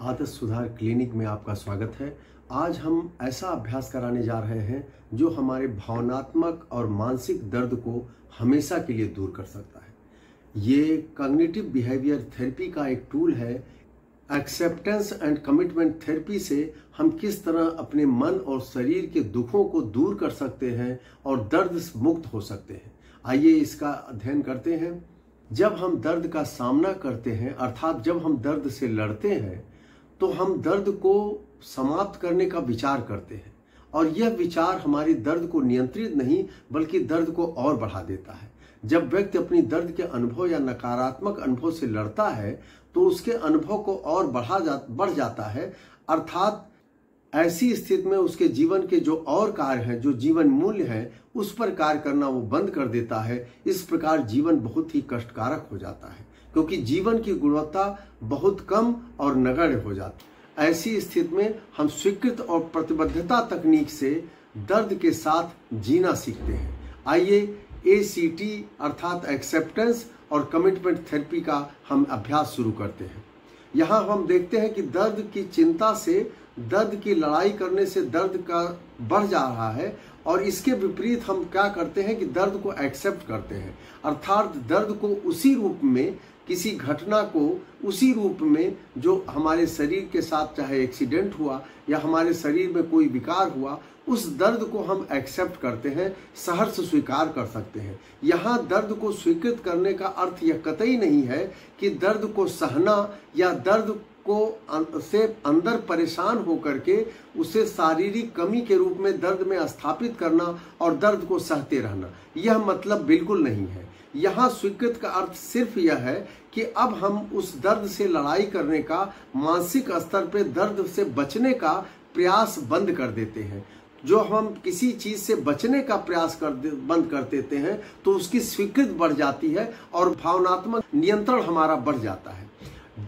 आदत सुधार क्लिनिक में आपका स्वागत है। आज हम ऐसा अभ्यास कराने जा रहे हैं जो हमारे भावनात्मक और मानसिक दर्द को हमेशा के लिए दूर कर सकता है। ये कॉग्निटिव बिहेवियर थेरेपी का एक टूल है। एक्सेप्टेंस एंड कमिटमेंट थेरेपी से हम किस तरह अपने मन और शरीर के दुखों को दूर कर सकते हैं और दर्द से मुक्त हो सकते हैं। आइए इसका अध्ययन करते हैं। जब हम दर्द का सामना करते हैं, अर्थात जब हम दर्द से लड़ते हैं, तो हम दर्द को समाप्त करने का विचार करते हैं और यह विचार हमारी दर्द को नियंत्रित नहीं बल्कि दर्द को और बढ़ा देता है। जब व्यक्ति अपनी दर्द के अनुभव या नकारात्मक अनुभव से लड़ता है तो उसके अनुभव को और बढ़ जाता है, अर्थात ऐसी स्थिति में उसके जीवन के जो और कार्य हैं, जो जीवन मूल्य हैं, उस पर कार्य करना वो बंद कर देता है। इस प्रकार जीवन बहुत ही कष्टकारक हो जाता है क्योंकि जीवन की गुणवत्ता बहुत कम और नगण्य हो जाती है। ऐसी स्थिति में हम स्वीकृत और प्रतिबद्धता तकनीक से दर्द के साथ जीना सीखते हैं। आइए ACT अर्थात एक्सेप्टेंस और कमिटमेंट थेरेपी का हम अभ्यास शुरू करते हैं। यहाँ हम देखते हैं कि दर्द की चिंता से, दर्द की लड़ाई करने से दर्द का बढ़ जा रहा है और इसके विपरीत हम क्या करते हैं कि दर्द को एक्सेप्ट करते हैं, अर्थात दर्द को उसी रूप में, किसी घटना को उसी रूप में जो हमारे शरीर के साथ, चाहे एक्सीडेंट हुआ या हमारे शरीर में कोई विकार हुआ, उस दर्द को हम एक्सेप्ट करते हैं, सहर्ष स्वीकार कर सकते हैं। यहाँ दर्द को स्वीकृत करने का अर्थ यह कतई नहीं है कि दर्द को सहना या दर्द को से अंदर परेशान होकर के उसे शारीरिक कमी के रूप में दर्द में स्थापित करना और दर्द को सहते रहना, यह मतलब बिल्कुल नहीं है। यहाँ स्वीकृत का अर्थ सिर्फ यह है कि अब हम उस दर्द से लड़ाई करने का, मानसिक स्तर पे दर्द से बचने का प्रयास बंद कर देते हैं। जो हम किसी चीज से बचने का प्रयास बंद कर देते हैं तो उसकी स्वीकृति बढ़ जाती है और भावनात्मक नियंत्रण हमारा बढ़ जाता है।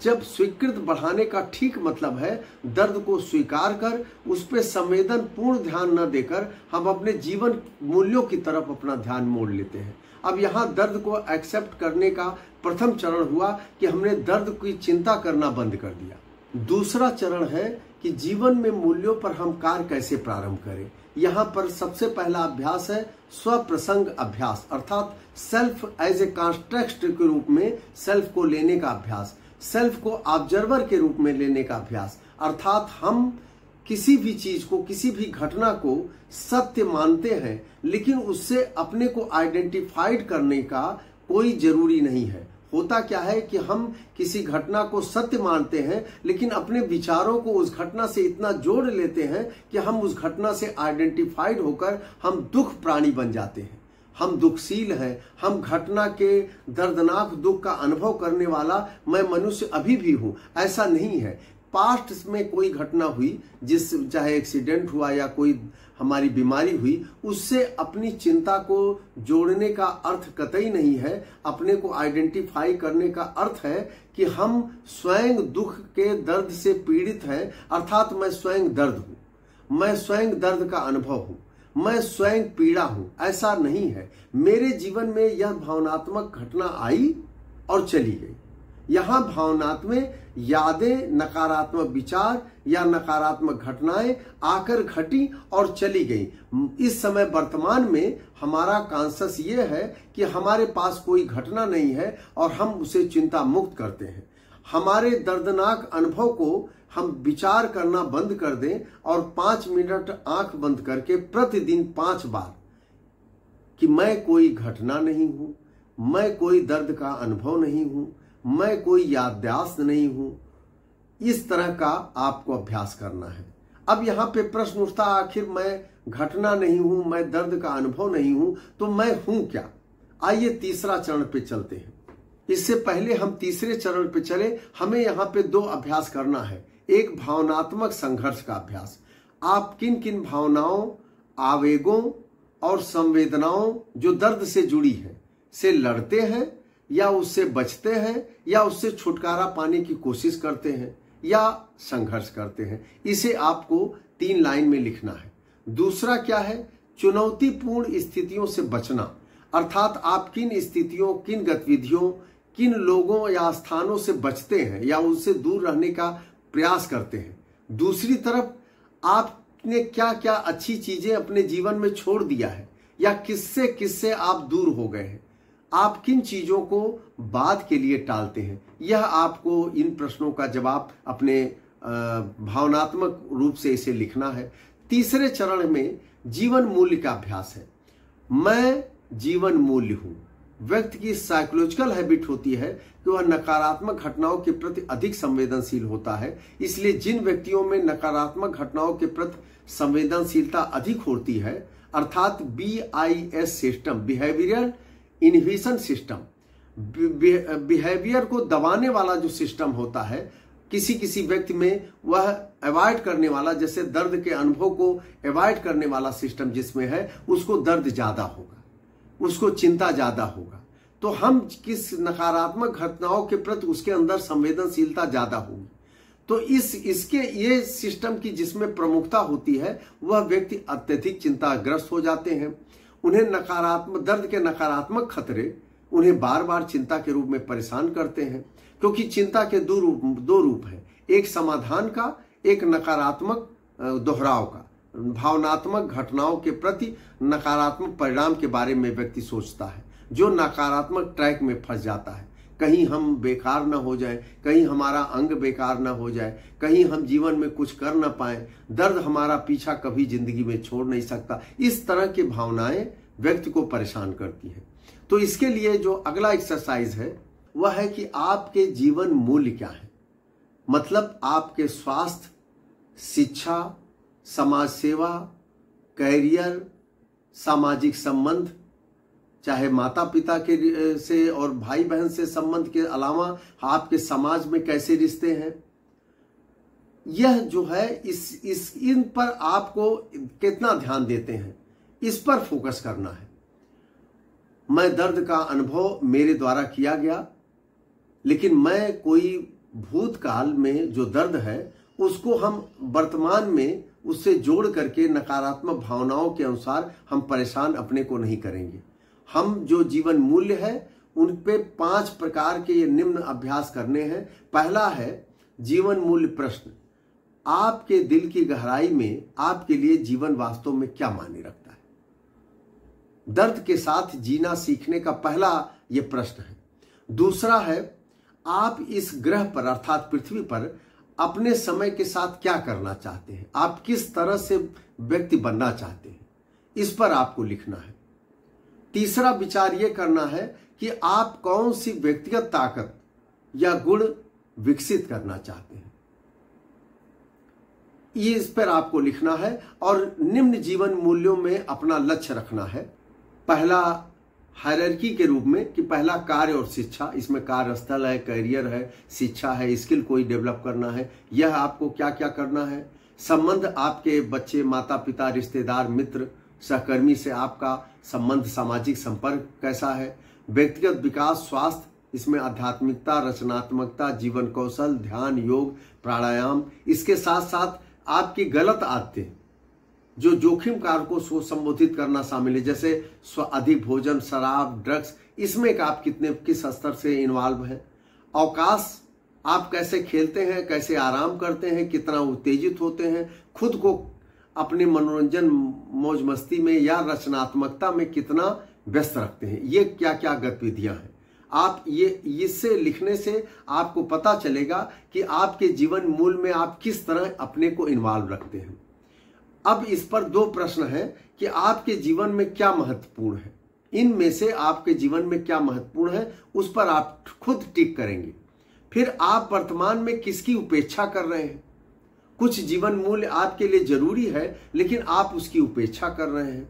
जब स्वीकृति बढ़ाने का ठीक मतलब है दर्द को स्वीकार कर उस पर संवेदन पूर्ण ध्यान न देकर हम अपने जीवन मूल्यों की तरफ अपना ध्यान मोड़ लेते हैं। अब यहाँ दर्द को एक्सेप्ट करने का प्रथम चरण हुआ कि हमने दर्द की चिंता करना बंद कर दिया। दूसरा चरण है कि जीवन में मूल्यों पर हम कार्य कैसे प्रारंभ करें। यहाँ पर सबसे पहला अभ्यास है स्वप्रसंग अभ्यास, अर्थात सेल्फ एज ए कॉन्टेक्स्ट के रूप में सेल्फ को लेने का अभ्यास, सेल्फ को ऑब्जर्वर के रूप में लेने का अभ्यास, अर्थात हम किसी भी चीज को, किसी भी घटना को सत्य मानते हैं लेकिन उससे अपने को आइडेंटिफाइड करने का कोई जरूरी नहीं है। होता क्या है कि हम किसी घटना को सत्य मानते हैं लेकिन अपने विचारों को उस घटना से इतना जोड़ लेते हैं कि हम उस घटना से आइडेंटिफाइड होकर हम दुख प्राणी बन जाते हैं। हम दुखशील हैं, हम घटना के दर्दनाक दुख का अनुभव करने वाला मैं मनुष्य अभी भी हूं, ऐसा नहीं है। पास्ट में कोई घटना हुई, चाहे एक्सीडेंट हुआ या कोई हमारी बीमारी हुई, उससे अपनी चिंता को जोड़ने का अर्थ कतई नहीं है। अपने को आइडेंटिफाई करने का अर्थ है कि हम स्वयं दुख के दर्द से पीड़ित हैं, अर्थात मैं स्वयं दर्द हूं, मैं स्वयं दर्द का अनुभव हूं, मैं स्वयं पीड़ा हूं, ऐसा नहीं है। मेरे जीवन में यह भावनात्मक घटना आई और चली गई। यहाँ भावनात्मक यादें, नकारात्मक विचार या नकारात्मक घटनाएं आकर घटी और चली गई। इस समय वर्तमान में हमारा कॉन्शस ये है कि हमारे पास कोई घटना नहीं है और हम उसे चिंता मुक्त करते हैं। हमारे दर्दनाक अनुभव को हम विचार करना बंद कर दें और 5 मिनट आंख बंद करके प्रतिदिन 5 बार कि मैं कोई घटना नहीं हूं, मैं कोई दर्द का अनुभव नहीं हूं, मैं कोई याददाश्त नहीं हूं, इस तरह का आपको अभ्यास करना है। अब यहाँ पे प्रश्न उठता, आखिर मैं घटना नहीं हूं, मैं दर्द का अनुभव नहीं हूं, तो मैं हूं क्या? आइए तीसरा चरण पे चलते हैं। इससे पहले हम तीसरे चरण पे चले, हमें यहाँ पे 2 अभ्यास करना है। एक भावनात्मक संघर्ष का अभ्यास। आप किन किन भावनाओं, आवेगों और संवेदनाओं जो दर्द से जुड़ी है से लड़ते हैं या उससे बचते हैं या उससे छुटकारा पाने की कोशिश करते हैं या संघर्ष करते हैं, इसे आपको 3 लाइन में लिखना है। दूसरा क्या है? चुनौतीपूर्ण स्थितियों से बचना, अर्थात आप किन स्थितियों, किन गतिविधियों, किन लोगों या स्थानों से बचते हैं या उनसे दूर रहने का प्रयास करते हैं। दूसरी तरफ आपने क्या क्या अच्छी चीजें अपने जीवन में छोड़ दिया है, या किससे किससे आप दूर हो गए हैं, आप किन चीजों को बाद के लिए टालते हैं। यह आपको इन प्रश्नों का जवाब अपने भावनात्मक रूप से इसे लिखना है। तीसरे चरण में जीवन मूल्य का अभ्यास है। मैं जीवन मूल्य हूं। व्यक्ति की साइकोलॉजिकल हैबिट होती है कि वह नकारात्मक घटनाओं के प्रति अधिक संवेदनशील होता है। इसलिए जिन व्यक्तियों में नकारात्मक घटनाओं के प्रति संवेदनशीलता अधिक होती है, अर्थात BIS system, behavioural inhibition system, behaviour को दबाने वाला जो सिस्टम होता है किसी किसी व्यक्ति में, वह अवॉइड करने वाला, जैसे दर्द के अनुभव को अवॉइड करने वाला सिस्टम जिसमें है, उसको दर्द ज्यादा होगा, उसको चिंता ज्यादा होगा। तो हम किस नकारात्मक घटनाओं के प्रति उसके अंदर संवेदनशीलता ज्यादा होगी। तो इसके ये सिस्टम की जिसमें प्रमुखता होती है, वह व्यक्ति अत्यधिक चिंताग्रस्त हो जाते हैं। उन्हें दर्द के नकारात्मक खतरे उन्हें बार बार चिंता के रूप में परेशान करते हैं, क्योंकि चिंता के दो रूप है, एक समाधान का, एक नकारात्मक दोहराव का। भावनात्मक घटनाओं के प्रति नकारात्मक परिणाम के बारे में व्यक्ति सोचता है, जो नकारात्मक ट्रैक में फंस जाता है। कहीं हम बेकार ना हो जाए, कहीं हमारा अंग बेकार ना हो जाए, कहीं हम जीवन में कुछ कर ना पाए, दर्द हमारा पीछा कभी जिंदगी में छोड़ नहीं सकता। इस तरह की भावनाएं व्यक्ति को परेशान करती हैं। तो इसके लिए जो अगला एक्सरसाइज है वह है कि आपके जीवन मूल्य क्या है। मतलब आपके स्वास्थ्य, शिक्षा, समाज सेवा, कैरियर, सामाजिक संबंध, चाहे माता पिता के से और भाई बहन से संबंध के अलावा आपके समाज में कैसे रिश्ते हैं, यह जो है इन पर आपको कितना ध्यान देते हैं, इस पर फोकस करना है। मैं दर्द का अनुभव मेरे द्वारा किया गया, लेकिन मैं कोई भूतकाल में जो दर्द है उसको हम वर्तमान में उससे जोड़ करके नकारात्मक भावनाओं के अनुसार हम परेशान अपने को नहीं करेंगे। हम जो जीवन मूल्य है उन पे 5 प्रकार के ये निम्न अभ्यास करने हैं। पहला है जीवन मूल्य प्रश्न। आपके दिल की गहराई में आपके लिए जीवन वास्तव में क्या मायने रखता है? दर्द के साथ जीना सीखने का पहला ये प्रश्न है। दूसरा है, आप इस ग्रह पर अर्थात पृथ्वी पर अपने समय के साथ क्या करना चाहते हैं? आप किस तरह से व्यक्ति बनना चाहते हैं? इस पर आपको लिखना है। तीसरा विचार यह करना है कि आप कौन सी व्यक्तिगत ताकत या गुण विकसित करना चाहते हैं, ये इस पर आपको लिखना है। और निम्न जीवन मूल्यों में अपना लक्ष्य रखना है। पहला हायरार्की के रूप में कि पहला कार्य और शिक्षा, इसमें कार्यस्थल है, करियर है, शिक्षा है, स्किल कोई डेवलप करना है, यह आपको क्या क्या करना है। संबंध, आपके बच्चे, माता पिता, रिश्तेदार, मित्र, सहकर्मी से आपका संबंध, सामाजिक संपर्क कैसा है। व्यक्तिगत विकास, स्वास्थ्य, इसमें आध्यात्मिकता, रचनात्मकता, जीवन कौशल, ध्यान, योग, प्राणायाम। इसके साथ साथ आपकी गलत आदतें जो जोखिम कारकों को संबोधित करना शामिल है, जैसे अधिक भोजन, शराब, ड्रग्स, इसमें आप किस स्तर से इन्वॉल्व हैं। अवकाश, आप कैसे खेलते हैं, कैसे आराम करते हैं, कितना उत्तेजित होते हैं, खुद को अपने मनोरंजन, मौज मस्ती में या रचनात्मकता में कितना व्यस्त रखते हैं, ये क्या क्या गतिविधियां हैं। आप ये इससे लिखने से आपको पता चलेगा कि आपके जीवन मूल्य में आप किस तरह अपने को इन्वॉल्व रखते हैं। अब इस पर 2 प्रश्न है कि आपके जीवन में क्या महत्वपूर्ण है। इनमें से आपके जीवन में क्या महत्वपूर्ण है उस पर आप खुद टिक करेंगे। फिर आप वर्तमान में किसकी उपेक्षा कर रहे हैं। कुछ जीवन मूल्य आपके लिए जरूरी है लेकिन आप उसकी उपेक्षा कर रहे हैं,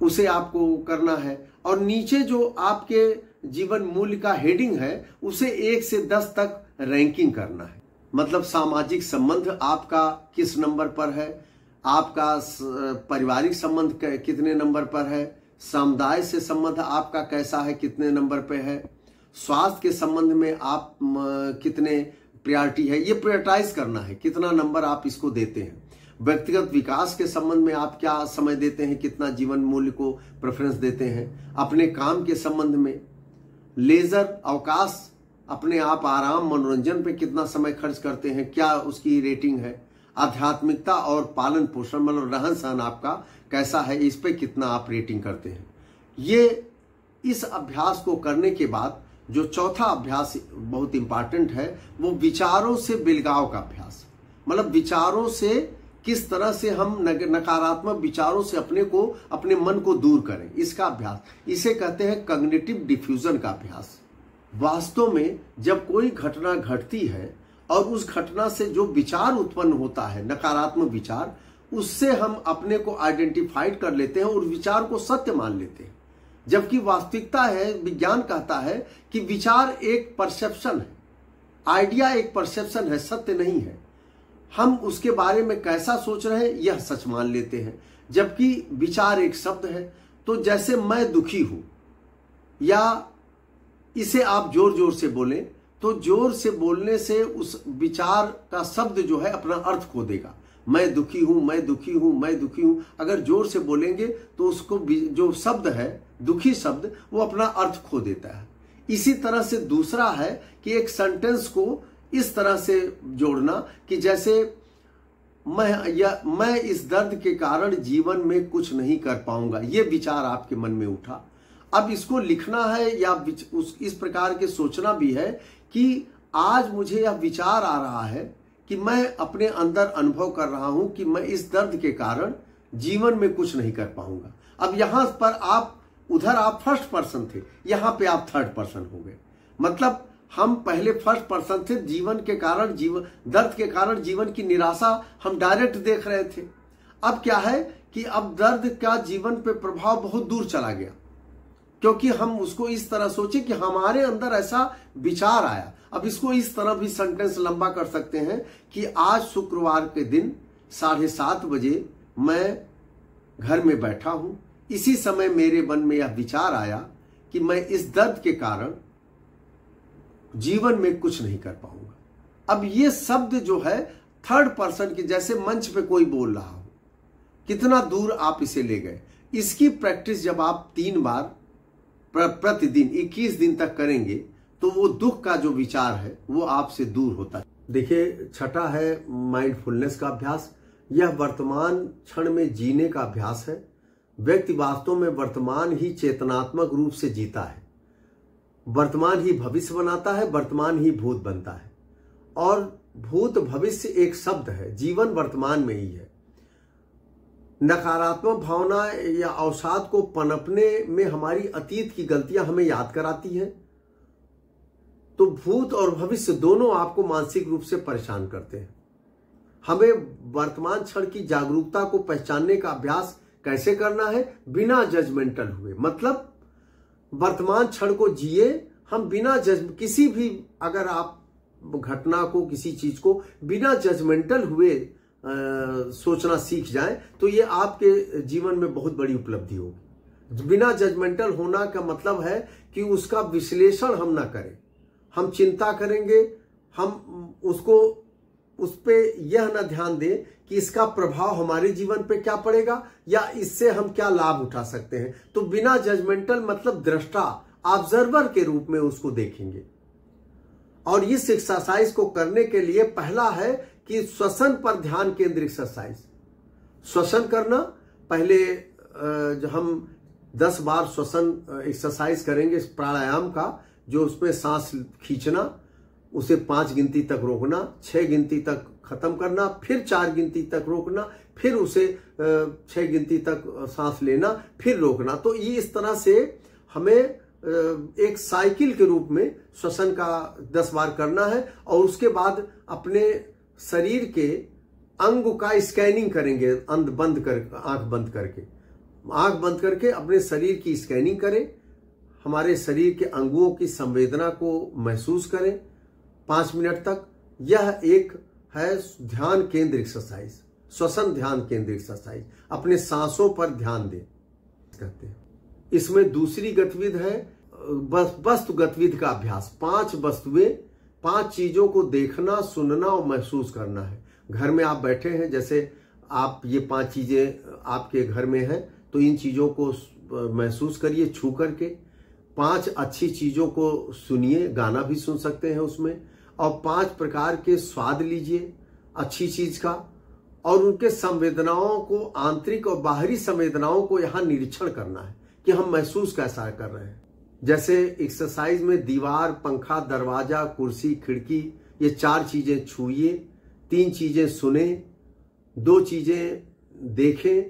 उसे आपको करना है। और नीचे जो आपके जीवन मूल्य का हेडिंग है उसे 1 से 10 तक रैंकिंग करना है। मतलब सामाजिक संबंध आपका किस नंबर पर है, आपका पारिवारिक संबंध कितने नंबर पर है, समुदाय से संबंध आपका कैसा है, कितने नंबर पे है, स्वास्थ्य के संबंध में आप कितने प्रायोरिटी है, ये प्रायोरिटाइज करना है, कितना नंबर आप इसको देते हैं। व्यक्तिगत विकास के संबंध में आप क्या समय देते हैं, कितना जीवन मूल्य को प्रेफरेंस देते हैं। अपने काम के संबंध में, लेजर, अवकाश, अपने आप आराम मनोरंजन पे कितना समय खर्च करते हैं, क्या उसकी रेटिंग है, आध्यात्मिकता और पालन पोषण मतलब रहन सहन आपका कैसा है, इस पे कितना आप रेटिंग करते हैं। ये इस अभ्यास को करने के बाद जो चौथा अभ्यास बहुत इंपॉर्टेंट है वो विचारों से बिलगाव का अभ्यास, मतलब विचारों से किस तरह से हम नकारात्मक विचारों से अपने मन को दूर करें, इसका अभ्यास, इसे कहते हैं कॉग्निटिव डिफ्यूजन का अभ्यास। वास्तव में जब कोई घटना घटती है और उस घटना से जो विचार उत्पन्न होता है, नकारात्मक विचार, उससे हम अपने को आइडेंटिफाइड कर लेते हैं और विचार को सत्य मान लेते हैं। जबकि वास्तविकता है, विज्ञान कहता है कि विचार एक परसेप्शन है, आइडिया एक परसेप्शन है, सत्य नहीं है। हम उसके बारे में कैसा सोच रहे हैं यह सच मान लेते हैं, जबकि विचार एक शब्द है। तो जैसे मैं दुखी हूं, या इसे आप जोर जोर से बोलें तो जोर से बोलने से उस विचार का शब्द जो है अपना अर्थ खो देगा। मैं दुखी हूं, मैं दुखी हूं, मैं दुखी हूं, अगर जोर से बोलेंगे तो उसको जो शब्द है, दुखी शब्द, वो अपना अर्थ खो देता है। इसी तरह से दूसरा है कि एक सेंटेंस को इस तरह से जोड़ना कि जैसे मैं इस दर्द के कारण जीवन में कुछ नहीं कर पाऊंगा, ये विचार आपके मन में उठा। अब इसको लिखना है या इस प्रकार के सोचना भी है कि आज मुझे यह विचार आ रहा है कि मैं अपने अंदर अनुभव कर रहा हूं कि मैं इस दर्द के कारण जीवन में कुछ नहीं कर पाऊंगा। अब यहां पर उधर आप फर्स्ट पर्सन थे, यहां पे आप थर्ड पर्सन हो गए। मतलब हम पहले फर्स्ट पर्सन थे, जीवन के कारण, दर्द के कारण जीवन की निराशा हम डायरेक्ट देख रहे थे। अब क्या है कि अब दर्द का जीवन पे प्रभाव बहुत दूर चला गया, क्योंकि हम उसको इस तरह सोचे कि हमारे अंदर ऐसा विचार आया। अब इसको इस तरह भी सेंटेंस लंबा कर सकते हैं कि आज शुक्रवार के दिन 7:30 बजे मैं घर में बैठा हूं, इसी समय मेरे मन में यह विचार आया कि मैं इस दर्द के कारण जीवन में कुछ नहीं कर पाऊंगा। अब ये शब्द जो है थर्ड पर्सन की, जैसे मंच पे कोई बोल रहा हो, कितना दूर आप इसे ले गए। इसकी प्रैक्टिस जब आप 3 बार प्रतिदिन 21 दिन तक करेंगे तो वो दुख का जो विचार है वो आपसे दूर होता है। देखिए, छठा है माइंडफुलनेस का अभ्यास। यह वर्तमान क्षण में जीने का अभ्यास है। व्यक्ति वास्तव में वर्तमान ही चेतनात्मक रूप से जीता है। वर्तमान ही भविष्य बनाता है, वर्तमान ही भूत बनता है, और भूत भविष्य एक शब्द है, जीवन वर्तमान में ही है। नकारात्मक भावना या अवसाद को पनपने में हमारी अतीत की गलतियां हमें याद कराती हैं। तो भूत और भविष्य दोनों आपको मानसिक रूप से परेशान करते हैं। हमें वर्तमान क्षण की जागरूकता को पहचानने का अभ्यास कैसे करना है? बिना जजमेंटल हुए। मतलब वर्तमान क्षण को जिए हम बिना किसी भी, अगर आप घटना को, किसी चीज को बिना जजमेंटल हुए सोचना सीख जाएं तो ये आपके जीवन में बहुत बड़ी उपलब्धि होगी। बिना जजमेंटल होना का मतलब है कि उसका विश्लेषण हम ना करें, हम चिंता करेंगे, हम उस पे यह ना ध्यान दें कि इसका प्रभाव हमारे जीवन पे क्या पड़ेगा या इससे हम क्या लाभ उठा सकते हैं। तो बिना जजमेंटल मतलब दृष्टा, ऑब्जर्वर के रूप में उसको देखेंगे। और इस एक्सरसाइज को करने के लिए पहला है कि श्वसन पर ध्यान केंद्रित एक्सरसाइज। श्वसन करना, पहले जो हम 10 बार श्वसन एक्सरसाइज करेंगे प्राणायाम का, जो उसमें सांस खींचना, उसे 5 गिनती तक रोकना, 6 गिनती तक खत्म करना, फिर 4 गिनती तक रोकना, फिर उसे 6 गिनती तक सांस लेना, फिर रोकना। तो ये इस तरह से हमें एक साइकिल के रूप में श्वसन का 10 बार करना है। और उसके बाद अपने शरीर के अंग का स्कैनिंग करेंगे, आंख बंद करके अपने शरीर की स्कैनिंग करें, हमारे शरीर के अंगों की संवेदना को महसूस करें 5 मिनट तक। यह एक है ध्यान केंद्र एक्सरसाइज, श्वसन ध्यान केंद्र एक्सरसाइज। अपने सांसों पर ध्यान दें कहते हैं। इसमें दूसरी गतिविधि है वस्तु गतिविधि का अभ्यास। 5 वस्तुएं, 5 चीजों को देखना, सुनना और महसूस करना है। घर में आप बैठे हैं, जैसे आप ये 5 चीजें आपके घर में हैं, तो इन चीजों को महसूस करिए छू करके। 5 अच्छी चीजों को सुनिए, गाना भी सुन सकते हैं उसमें, और 5 प्रकार के स्वाद लीजिए अच्छी चीज का, और उनके संवेदनाओं को, आंतरिक और बाहरी संवेदनाओं को यहां निरीक्षण करना है कि हम महसूस कैसा कर रहे हैं। जैसे एक्सरसाइज में दीवार, पंखा, दरवाजा, कुर्सी, खिड़की, ये 4 चीजें छूइए, 3 चीजें सुने, 2 चीजें देखें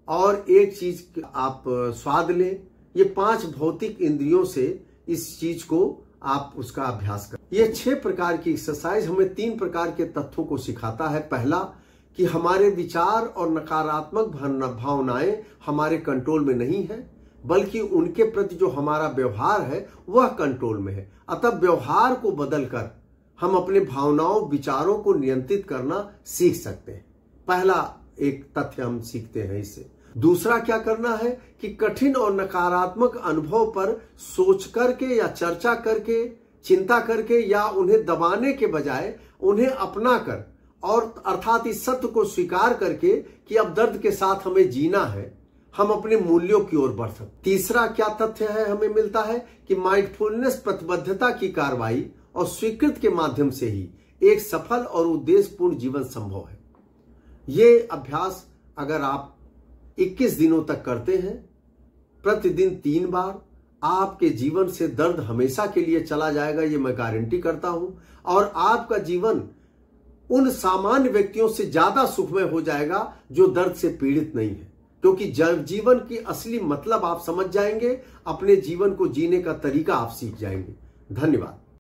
और 1 चीज आप स्वाद लें। ये 5 भौतिक इंद्रियों से इस चीज को आप उसका अभ्यास करें। ये 6 प्रकार की एक्सरसाइज हमें 3 प्रकार के तथ्यों को सिखाता है। पहला कि हमारे विचार और नकारात्मक भावनाएं हमारे कंट्रोल में नहीं है, बल्कि उनके प्रति जो हमारा व्यवहार है वह कंट्रोल में है। अतः व्यवहार को बदलकर हम अपने भावनाओं, विचारों को नियंत्रित करना सीख सकते हैं। पहला एक तथ्य हम सीखते हैं इससे। दूसरा क्या करना है कि कठिन और नकारात्मक अनुभव पर सोच करके या चर्चा करके, चिंता करके या उन्हें दबाने के बजाय उन्हें अपना कर, और अर्थात इस सत्य को स्वीकार करके कि अब दर्द के साथ हमें जीना है, हम अपने मूल्यों की ओर बढ़ सकते। तीसरा क्या तथ्य है हमें मिलता है कि माइंडफुलनेस प्रतिबद्धता की कार्रवाई और स्वीकृति के माध्यम से ही एक सफल और उद्देश्यपूर्ण जीवन संभव है। ये अभ्यास अगर आप 21 दिनों तक करते हैं, प्रतिदिन 3 बार, आपके जीवन से दर्द हमेशा के लिए चला जाएगा, ये मैं गारंटी करता हूं। और आपका जीवन उन सामान्य व्यक्तियों से ज्यादा सुखमय हो जाएगा जो दर्द से पीड़ित नहीं है, क्योंकि जब जीवन की असली मतलब आप समझ जाएंगे, अपने जीवन को जीने का तरीका आप सीख जाएंगे। धन्यवाद।